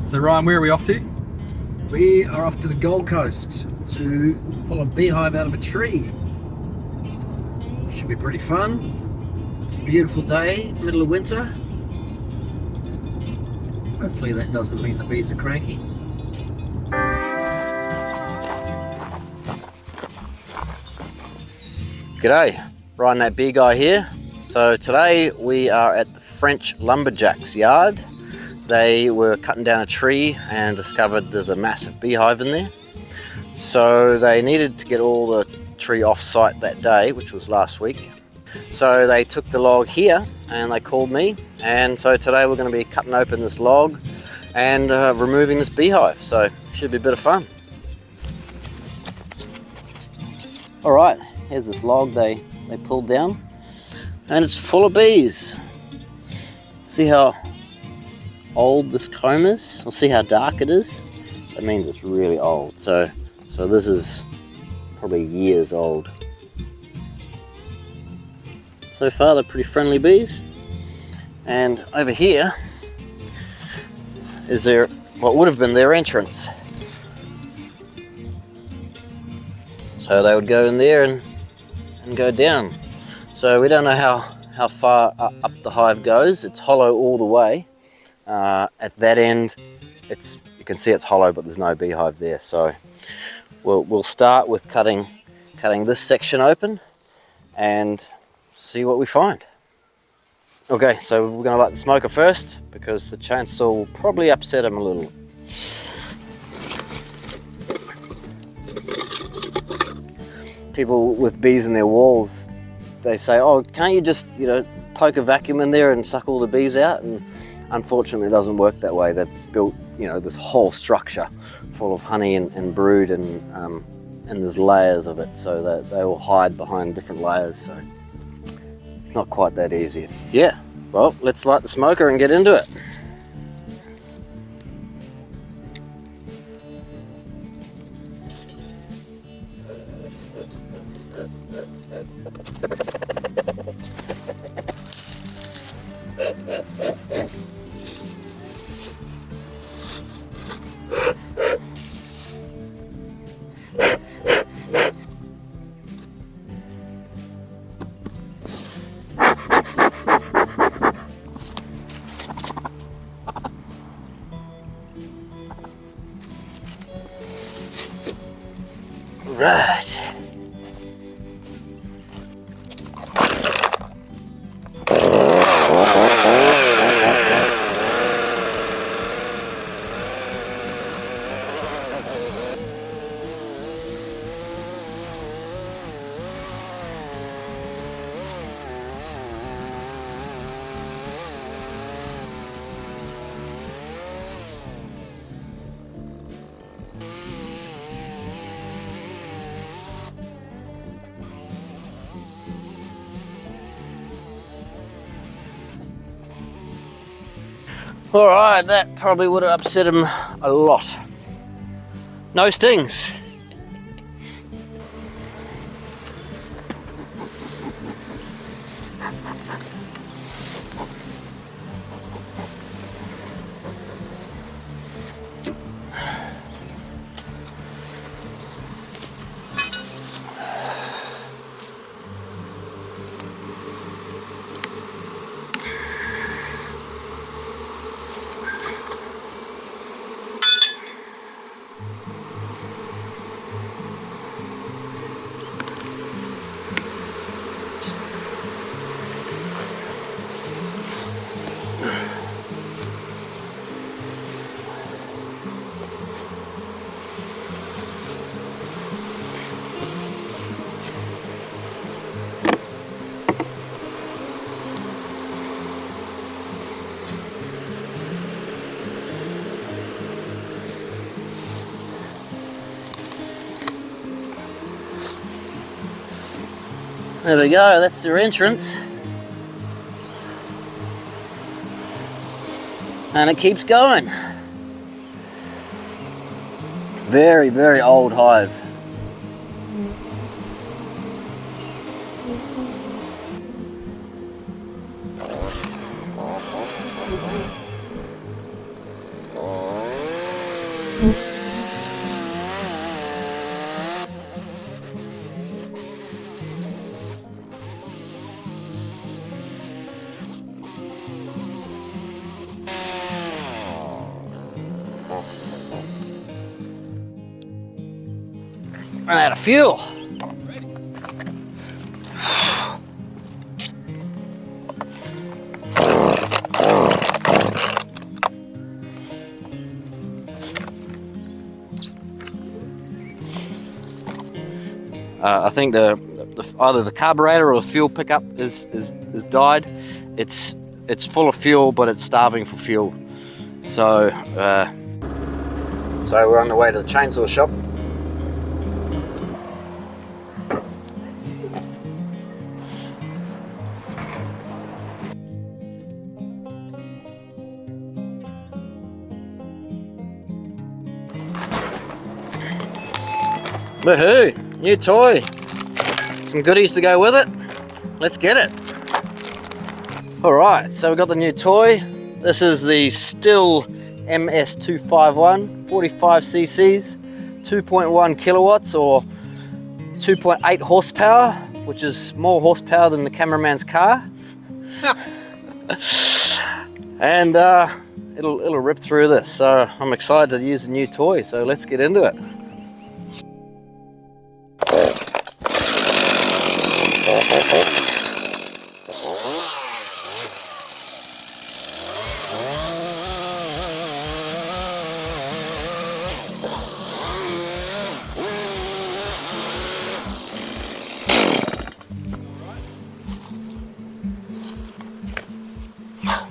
So Ryan, where are we off to? We are off to the Gold Coast to pull a beehive out of a tree. Should be pretty fun. It's a beautiful day, middle of winter. Hopefully that doesn't mean the bees are cranky. G'day, Ryan that bee guy here. So today we are at the French lumberjacks yard. They were cutting down a tree and discovered there's a massive beehive in there. So they needed to get all the tree off site that day, which was last week. So they took the log here and they called me. And so today we're going to be cutting open this log and removing this beehive. So it should be a bit of fun. All right, here's this log they pulled down and it's full of bees. See how old this comb is? We'll see how dark it is. That means it's really old. So this is probably years old. So far they're pretty friendly bees. And over here is what would have been their entrance. So they would go in there and go down. So we don't know how far up the hive goes. It's hollow all the way. At that end, you can see it's hollow, but there's no beehive there. So we'll start with cutting this section open and see what we find. Okay, so we're going to light the smoker first because the chainsaw will probably upset him a little. People with bees in their walls, they say, oh, can't you just poke a vacuum in there and suck all the bees out? And unfortunately it doesn't work that way. They've built this whole structure full of honey and brood and there's layers of it, so that they all hide behind different layers, so it's not quite that easy. Yeah, well, let's light the smoker and get into it. Right. All right, that probably would have upset him a lot. No stings. There we go, that's their entrance. And it keeps going. Very, very old hive. Run out of fuel. I think either the carburetor or the fuel pickup is died. It's full of fuel, but it's starving for fuel. So we're on the way to the chainsaw shop. Woohoo! New toy. Some goodies to go with it. Let's get it. Alright, so we've got the new toy. This is the Still MS251, 45 cc's, 2.1 kilowatts or 2.8 horsepower, which is more horsepower than the cameraman's car. And it'll rip through this. So I'm excited to use the new toy, so let's get into it.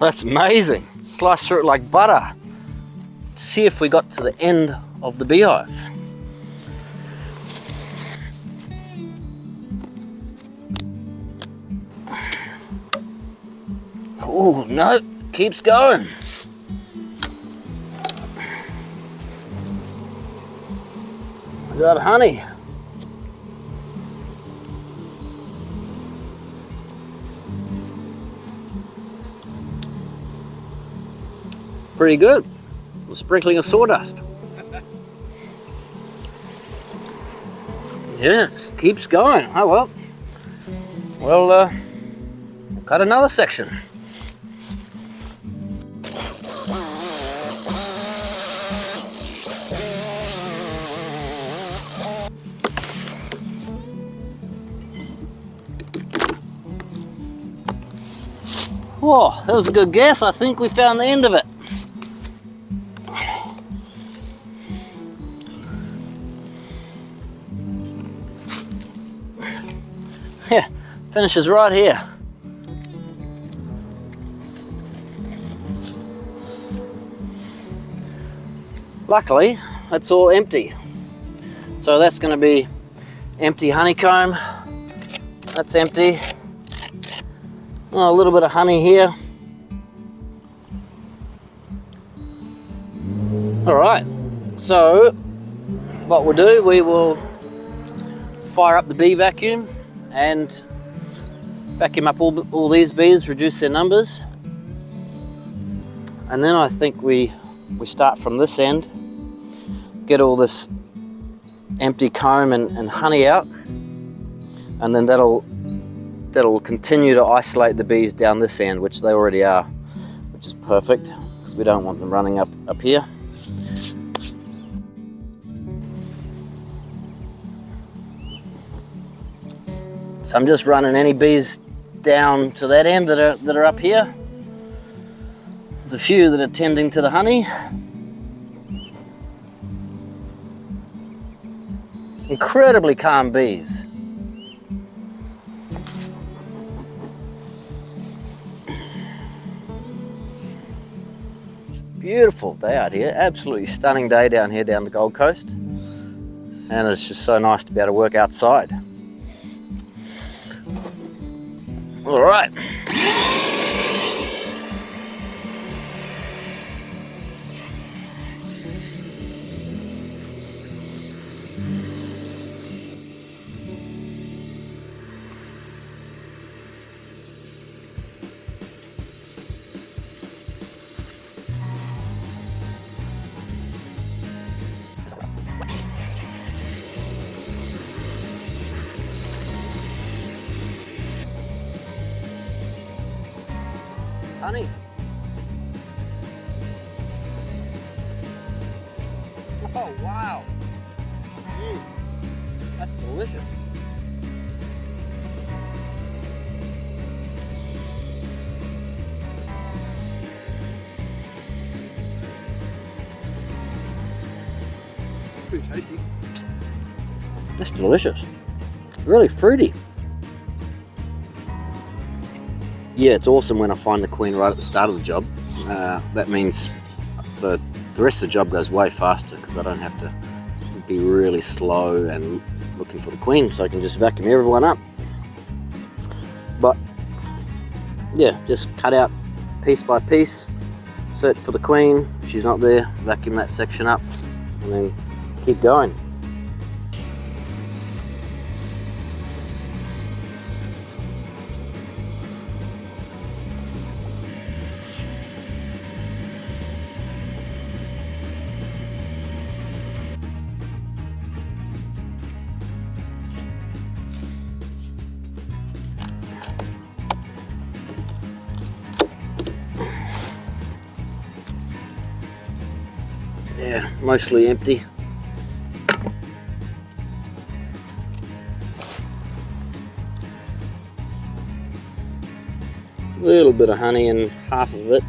That's amazing. Slice through it like butter. Let's see if we got to the end of the beehive. Oh no, keeps going. We got honey. Pretty good. A sprinkling of sawdust. Yes, keeps going. Oh well. Well, we'll cut another section. Whoa, that was a good guess. I think we found the end of it. Yeah, finishes right here. Luckily, it's all empty. So that's going to be empty honeycomb. That's empty. Oh, a little bit of honey here. All right, so what we'll do, we will fire up the bee vacuum and vacuum up all these bees, reduce their numbers. And then I think we start from this end, get all this empty comb and honey out, and then that'll continue to isolate the bees down this end, which they already are, which is perfect because we don't want them running up here. So I'm just running any bees down to that end that are up here. There's a few that are tending to the honey. Incredibly calm bees. Beautiful day out here, absolutely stunning day down here down the Gold Coast. And it's just so nice to be able to work outside. All right. honey. Oh, wow. That's delicious. Pretty tasty. That's delicious. Really fruity. Yeah, it's awesome when I find the queen right at the start of the job. That means the rest of the job goes way faster because I don't have to be really slow and looking for the queen, so I can just vacuum everyone up. But yeah, just cut out piece by piece, search for the queen. If she's not there, vacuum that section up, and then keep going. Yeah, mostly empty. A little bit of honey in half of it.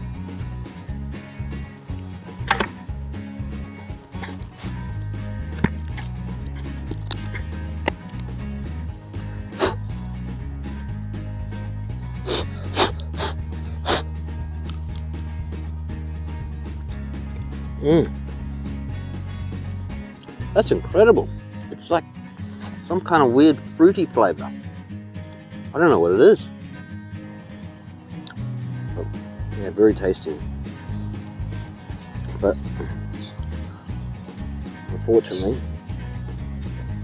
That's incredible. It's like some kind of weird fruity flavor. I don't know what it is. Oh, yeah, very tasty. But unfortunately,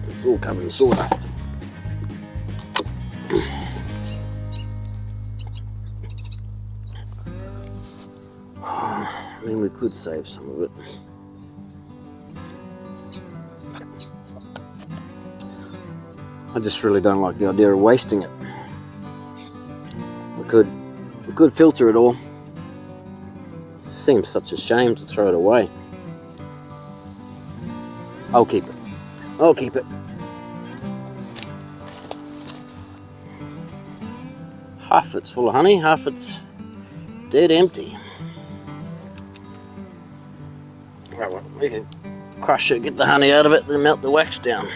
it's all covered in sawdust. I mean, we could save some of it. I just really don't like the idea of wasting it. We could filter it all. Seems such a shame to throw it away. I'll keep it. I'll keep it. Half it's full of honey, half it's dead empty. Right, well, we can crush it, get the honey out of it, then melt the wax down.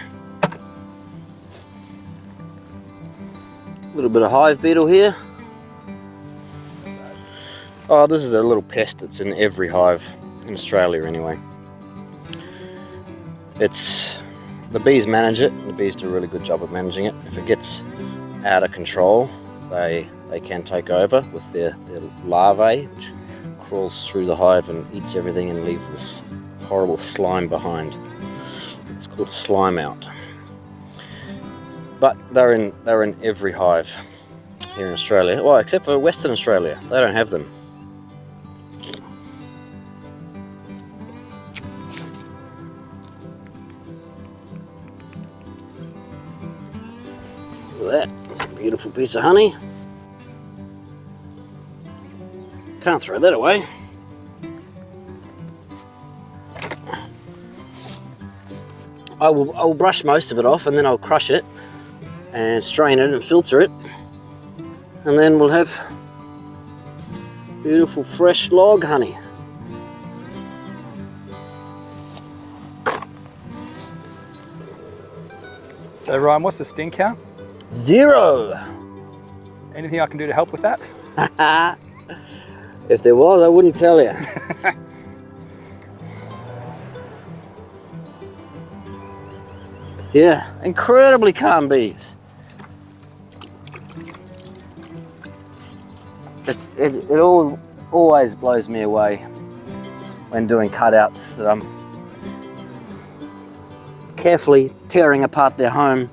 A little bit of hive beetle here. Oh, this is a little pest that's in every hive, in Australia anyway. The bees manage it, and the bees do a really good job of managing it. If it gets out of control, they can take over with their larvae, which crawls through the hive and eats everything and leaves this horrible slime behind. It's called a slime out. But they're in every hive here in Australia. Well, except for Western Australia, they don't have them. Look at that, that's a beautiful piece of honey. Can't throw that away. I will brush most of it off, and then I'll crush it and strain it and filter it, and then we'll have beautiful fresh log honey. So Ryan, what's the sting count? 0. Anything I can do to help with that? If there was, I wouldn't tell you. Yeah, incredibly calm bees. It always blows me away when doing cutouts that I'm carefully tearing apart their home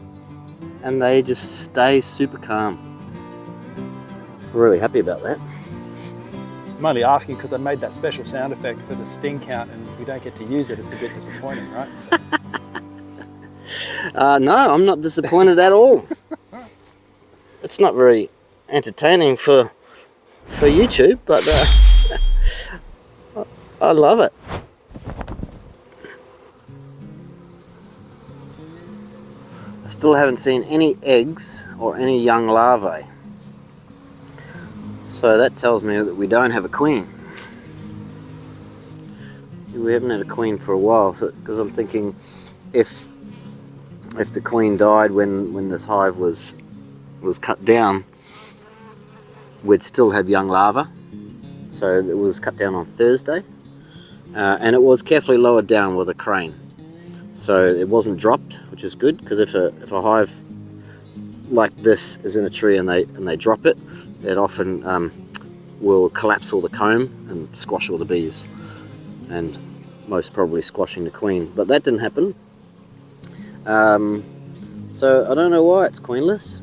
and they just stay super calm. I'm really happy about that. I'm only asking because I made that special sound effect for the sting count and we don't get to use it. It's a bit disappointing, right? So. No, I'm not disappointed at all. It's not very entertaining for for YouTube, but I love it. I still haven't seen any eggs or any young larvae. So that tells me that we don't have a queen. We haven't had a queen for a while, because I'm thinking if the queen died when this hive was cut down, we'd still have young larvae. So it was cut down on Thursday, and it was carefully lowered down with a crane. So it wasn't dropped, which is good, because if a hive like this is in a tree and they drop it, it often will collapse all the comb and squash all the bees, and most probably squashing the queen. But that didn't happen. So I don't know why it's queenless.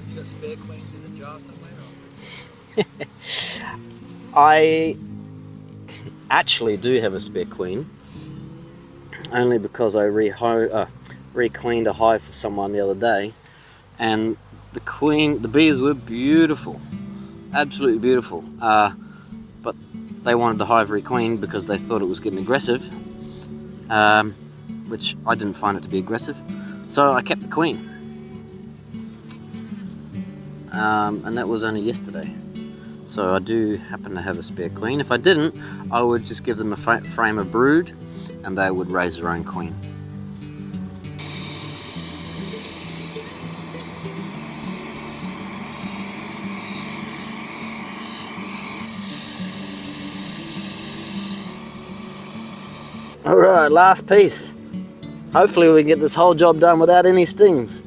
You got spare queens in the jar somewhere? I actually do have a spare queen, only because I re-queened a hive for someone the other day, and the bees were beautiful, absolutely beautiful, but they wanted the hive re-queened because they thought it was getting aggressive, which I didn't find it to be aggressive, so I kept the queen. And that was only yesterday. So I do happen to have a spare queen. If I didn't, I would just give them a frame of brood and they would raise their own queen. Alright, last piece. Hopefully we can get this whole job done without any stings.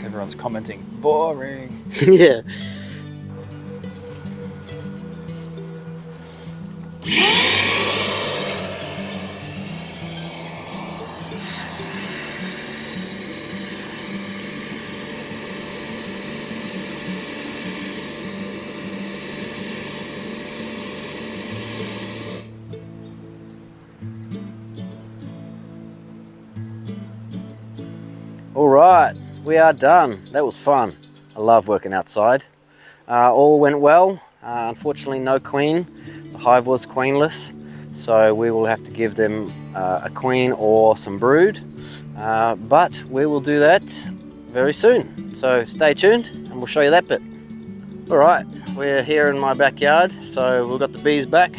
Everyone's commenting, boring. Yeah. All right, we are done. That was fun. I love working outside. All went well. Unfortunately, no queen. The hive was queenless, so we will have to give them a queen or some brood. But we will do that very soon. So stay tuned and we'll show you that bit. All right, we're here in my backyard. So we've got the bees back.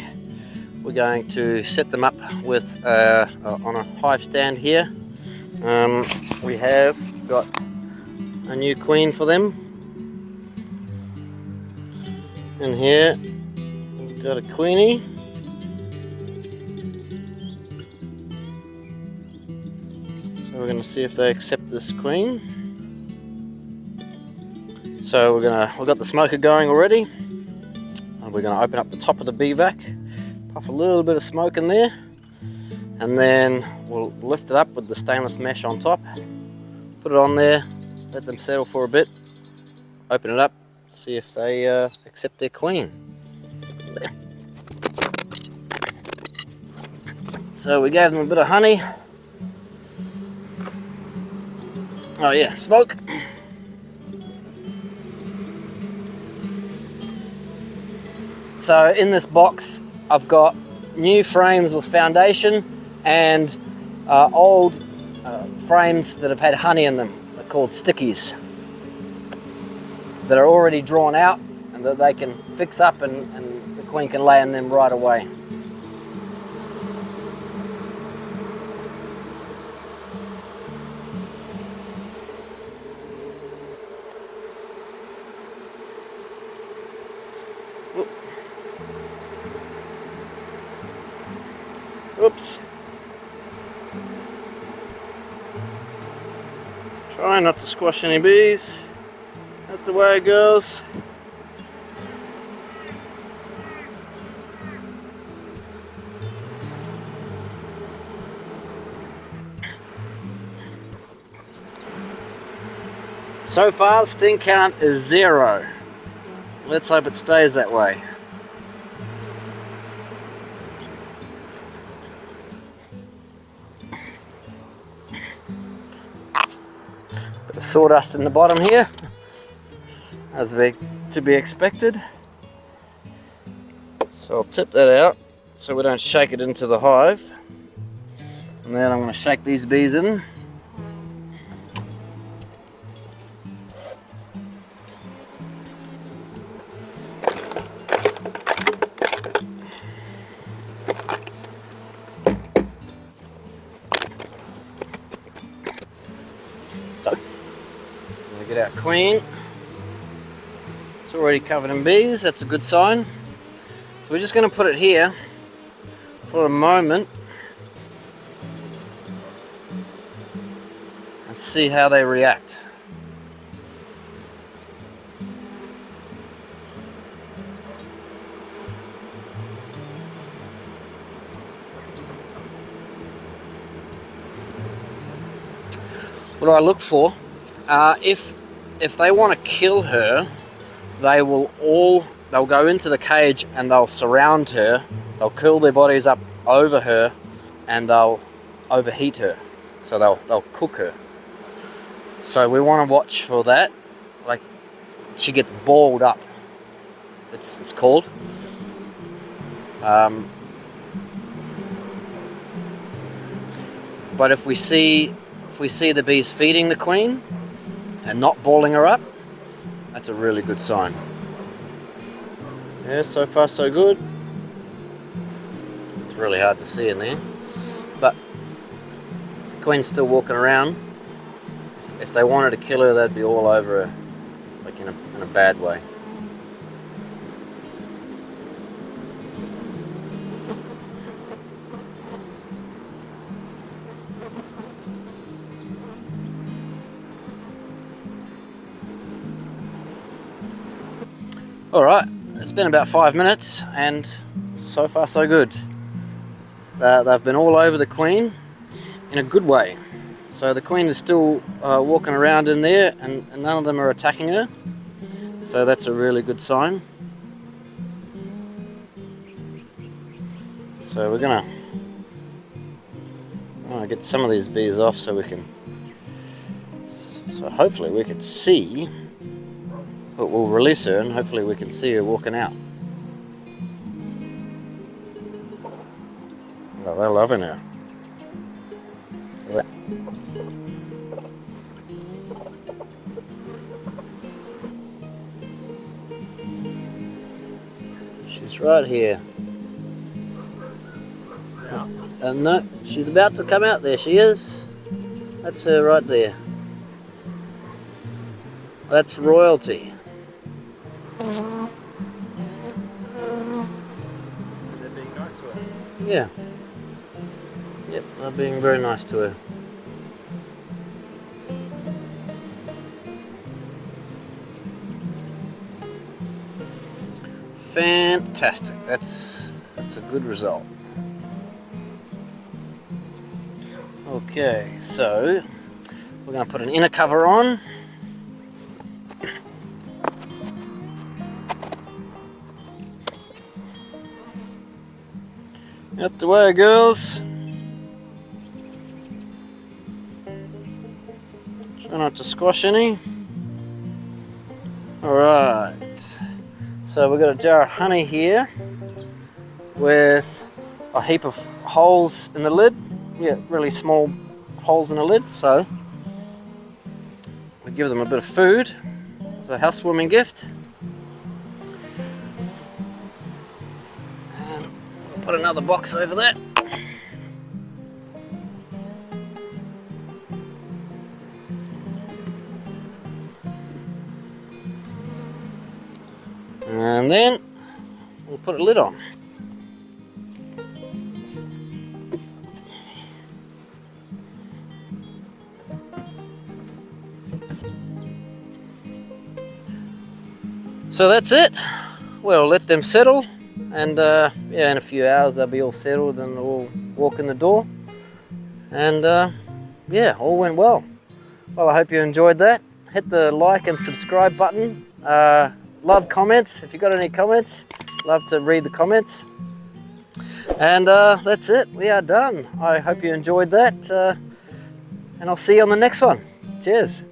We're going to set them up with on a hive stand here. We have got a new queen for them. And here we've got a queenie. So we're going to see if they accept this queen. So we've got the smoker going already. And we're going to open up the top of the bee vac, puff a little bit of smoke in there, and then we'll lift it up with the stainless mesh on top, put it on there, let them settle for a bit, open it up, see if they accept their queen. So we gave them a bit of honey. Oh yeah, smoke. So in this box I've got new frames with foundation and old frames that have had honey in them. They're called stickies, that are already drawn out and that they can fix up and the queen can lay in them right away. Oops. Try not to squash any bees. That's the way it goes. So far the sting count is 0. Let's hope it stays that way. Bit of sawdust in the bottom here, as to be expected. So I'll tip that out so we don't shake it into the hive. And then I'm going to shake these bees in. So, I'm going to get our queen. It's already covered in bees, that's a good sign. So we're just going to put it here for a moment and see how they react. What do I look for? If they want to kill her, they'll go into the cage and they'll surround her, they'll curl their bodies up over her, and they'll overheat her. So they'll cook her. So we want to watch for that. Like, she gets balled up, it's called. But if we see the bees feeding the queen and not balling her up, that's a really good sign. Yeah, so far so good. It's really hard to see in there, but the queen's still walking around. If they wanted to kill her, they'd be all over her, like in a bad way. Alright, it's been about 5 minutes and so far so good. They've been all over the queen in a good way. So the queen is still walking around in there and none of them are attacking her. So that's a really good sign. So we're gonna get some of these bees off so we can, so hopefully we can see. But we'll release her and hopefully we can see her walking out. Oh, they're loving her. She's right here. And no, she's about to come out there. She is. That's her right there. That's royalty. They're being nice to her. Yeah. Yep, they're being very nice to her. Fantastic. That's a good result. Okay, so we're going to put an inner cover on. Out the way, girls. Try not to squash any. Alright. So we've got a jar of honey here with a heap of holes in the lid. Yeah, really small holes in the lid. So we give them a bit of food. It's a housewarming gift. Put another box over there. And then we'll put a lid on. So that's it. We'll let them settle. And yeah, in a few hours they'll be all settled and they'll walk in the door. And yeah, all went well. Well, I hope you enjoyed that. hit the like and subscribe button. Love comments. If you got any comments, love to read the comments. And that's it. We are done. I hope you enjoyed that. And I'll see you on the next one. Cheers.